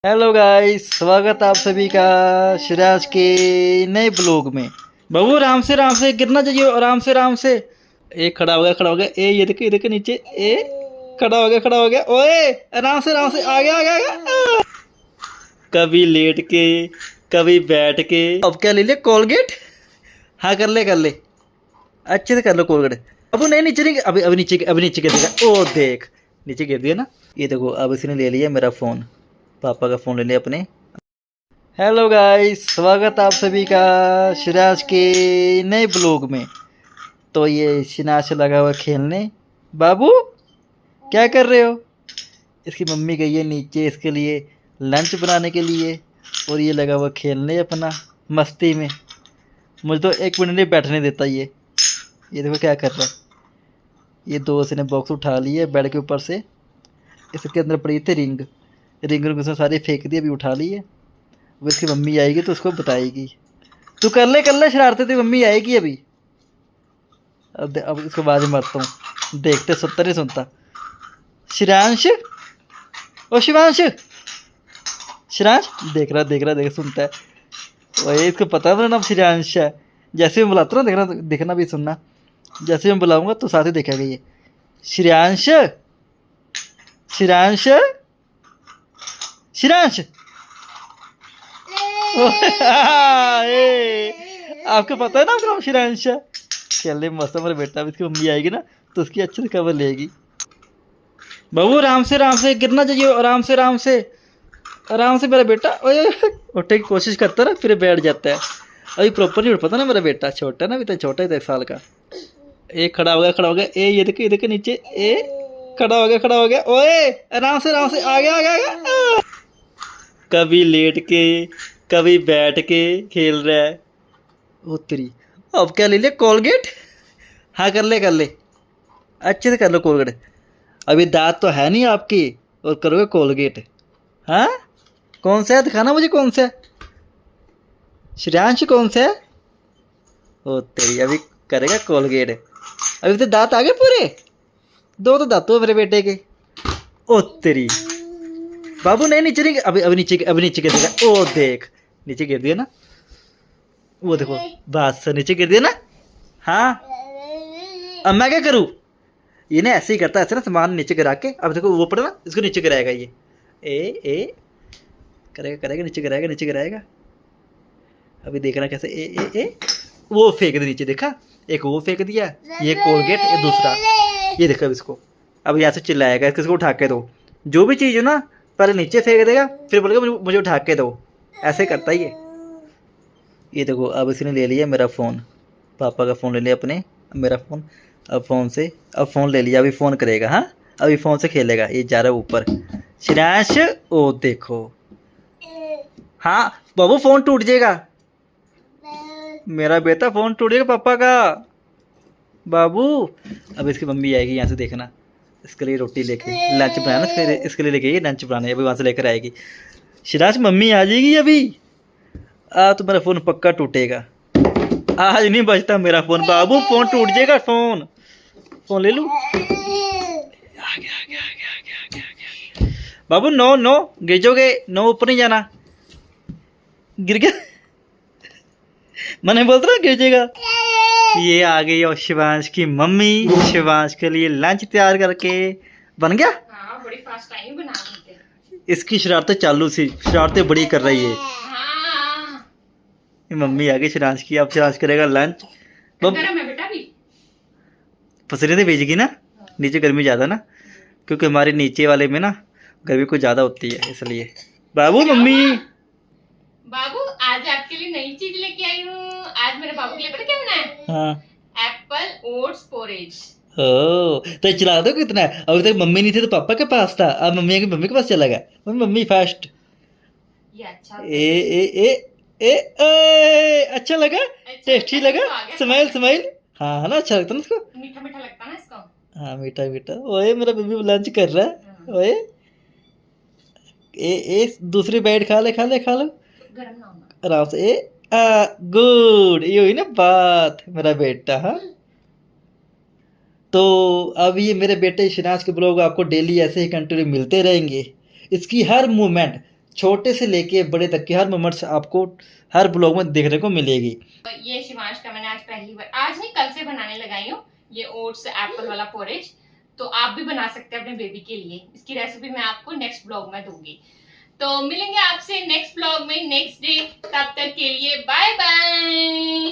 Hello guys, स्वागत आप सभी का सिराज के नए ब्लॉग में। बबू आराम से गिरना चाहिए, आराम से। ए खड़ा हो गया, ये देखो नीचे। ए खड़ा हो गया। ओए आराम से आ गया। कभी लेट के, कभी बैठ के। अब क्या ले ले, कोलगेट। हाँ कर ले अच्छे से कर लो कोलगेट। अब नहीं, नीचे नहीं, अभी नीचे गिर देगा। ओ देख, नीचे गिर दिया ना। ये देखो, अब इसने ले लिया मेरा फ़ोन, पापा का फ़ोन ले लिया अपने। हेलो गाइस, स्वागत आप सभी का सिराज के नए ब्लॉग में। तो ये सिनाज से लगा हुआ खेलने। बाबू क्या कर रहे हो? इसकी मम्मी गई है नीचे इसके लिए लंच बनाने के लिए, और ये लगा हुआ खेलने अपना मस्ती में। मुझे तो एक मिनट नहीं बैठने देता ये देखो क्या कर रहा है। ये दोस्त ने बॉक्स उठा लिया बेड के ऊपर से। इसके अंदर पड़ी थी रिंग उसने सारी फेंक दी, अभी उठा ली है। वो इसकी मम्मी आएगी तो उसको बताएगी। तू कर ले शरारते, तेरी मम्मी आएगी अभी। अब इसको बाद में मारता हूँ, देखते सुनता नहीं सुनता। शिरांश, ओ शिरांश देख सुनता है। वही इसको पता है मेरा नाम शिरांश है। जैसे मैं बुलाता हूँ ना, देखना भी सुनना। जैसे मैं बुलाऊंगा तो साथ ही देखेगा ये। शिरांश, शिरांश, शिरांश। आपको पता है ना आपका नाम शिरांश है। खेलने मस्त है मेरा बेटा। अब इसकी मम्मी आएगी ना तो उसकी अच्छे से खबर लेगी। बबू आराम से गिरना चाहिए, आराम से मेरा बेटा। ओए उठने की कोशिश करता ना, फिर बैठ जाता है। अभी प्रॉपर नहीं उठ पाता ना मेरा बेटा, छोटा है ना, अभी तो छोटा ही था, 1 साल का। ए खड़ा हो गया। ए ये देखो नीचे। ए खड़ा हो गया। ओए आराम से आ गया। कभी लेट के, कभी बैठ के खेल रहा है। उत्तरी, अब क्या ले लिया, कोलगेट। हाँ कर ले अच्छे से कर लो कोलगेट। अभी दांत तो है नहीं आपकी और करोगे कोलगेट। हाँ कौन सा है, दिखाना मुझे कौन सा है। श्रेयांश कौन सा है? ओ तेरी, अभी करेगा कोलगेट। अभी तो दांत आ गए पूरे, 2 तो दांत हो मेरे बेटे के। ओ तेरी, बाबू नहीं, नीचे नहीं, अभी नीचे गिर देगा। ओ देख, नीचे गिर दिया ना। वो देखो, बस नीचे गिर दिया ना। हाँ अब मैं क्या करूँ? ये ना ऐसे ही करता है, ऐसे ना सामान नीचे गिरा के। अब देखो वो पड़ा ना, इसको नीचे गिराएगा ये। ए करेगा नीचे गिराएगा। अभी देखना कैसे। ए वो फेंक दे नीचे, देखा, एक वो फेंक दिया, ये कोलगेट, ये दूसरा। ये देखो अब इसको, अब यहाँ से चिल्लाएगा, इसको उठा के दो। जो भी चीज़ हो ना, पहले नीचे फेंक देगा, फिर बोलेगा मुझे उठा के दो। ऐसे करता ही है ये देखो, अब इसने ले लिया मेरा फ़ोन, पापा का फ़ोन ले लिया अपने, मेरा फ़ोन। अब फ़ोन ले लिया, अभी फ़ोन करेगा। हाँ अभी फ़ोन से खेलेगा। ये जा रहा है ऊपर। शिरांश, ओ देखो। हाँ बाबू, फ़ोन टूट जाएगा मेरा बेटा, फ़ोन टूट जाएगा पापा का। बाबू अब इसकी मम्मी आएगी, यहाँ से देखना। इसके लिए रोटी लेके लंच बनाना, इसके लिए लेके लंच बनाने, अभी वहाँ से लेकर आएगी। शिरांश मम्मी आ जाएगी अभी। तो मेरा फ़ोन पक्का टूटेगा, आज नहीं बचता मेरा फ़ोन। बाबू फ़ोन टूट जाएगा, फ़ोन ले लूँ। आ गया। बाबू नो गिर जाओगे, नो ऊपर नहीं जाना। गिर गया, मैंने बोलता ना गिर जाएगा। ये आ गई और शिवांश की मम्मी, शिवांश के लिए लंच तैयार करके। बन गया। हाँ, बड़ी फास्ट टाइम बना देते हैं। इसकी शरारतें बड़ी कर रही है। मम्मी आ गई शिरांश की, अब शिरांश करेगा लंच। गरम है बेटा भी। पसीने से भेजेगी ना, नीचे गर्मी ज़्यादा ना, क्योंकि हमारे नीचे वाले में ना गर्मी कुछ ज़्यादा होती है, इसलिए। बाबू मम्मी, बाबू आज आपके लिए नई चीज लेके आई हूँ। आज मेरे बाबू के लिए पता क्या बनाया है? हाँ एप्पल ओट्स पोरेज। ओ तो चला दो कितना है। अभी तक मम्मी नहीं थी तो पापा के पास था, अब मम्मी के पास चला गया। Mummy fast. ये अच्छा अच्छा लगा, टेस्टी लगा। स्माइल। हाँ है ना, अच्छा लगता ना उसको। मीठा लगता ना इसको। हाँ मीठा। ओए मेरा बेबी लंच कर रहा है। ओए दूसरी बाइट खा ले। गरम ना होना। आराम से। गुड, ये हुई ना बात मेरा बेटा। हाँ तो अब ये मेरे बेटे शिनाज के ब्लॉग आपको डेली ऐसे ही कंटिन्यू मिलते रहेंगे। इसकी हर मूवमेंट छोटे से लेके बड़े तक के हर मोमेंट्स आपको हर ब्लॉग में देखने को मिलेगी। ये शिवांश का मैंने आज पहली बार, आज नहीं कल से बनाने लगाई हूँ, ये ओट्स एप्पल वाला पोरेज। तो आप भी बना सकते हैं अपने बेबी के लिए। इसकी रेसिपी मैं आपको नेक्स्ट ब्लॉग में दूंगी। तो मिलेंगे आपसे नेक्स्ट ब्लॉग में नेक्स्ट डे। तब तक के लिए बाय बाय।